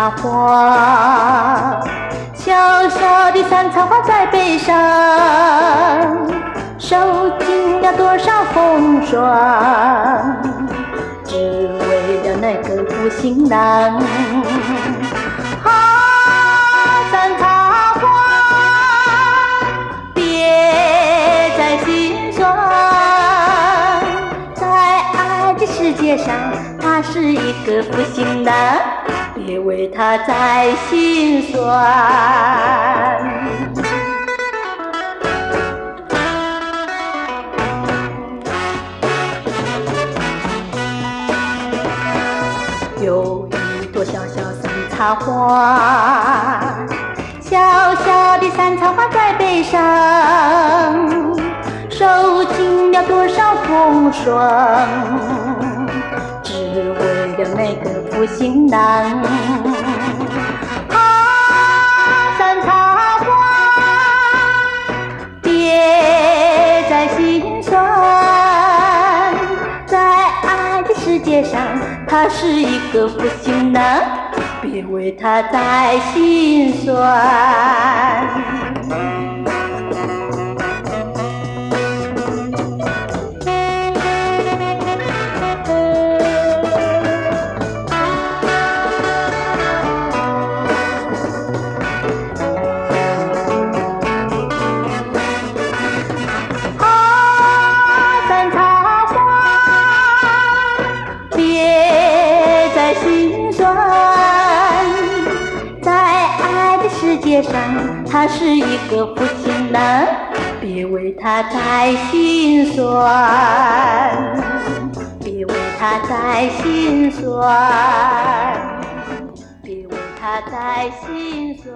插花，小小的山茶花在背上，受尽了多少风霜，只为了那个负心郎。山茶花别在心酸，在爱的世界上，他是一个负心郎，别为他再心酸。有一朵小小山茶花，小小的山茶花在背上，受尽了多少风霜，只为了那个负心郎。山茶花别再心酸，在爱的世界上，他是一个负心郎，别为他再心酸。山茶花别再心酸，在爱的世界上，他是一个负心郎，别为他再心酸，别为他再心酸，别为他再心酸。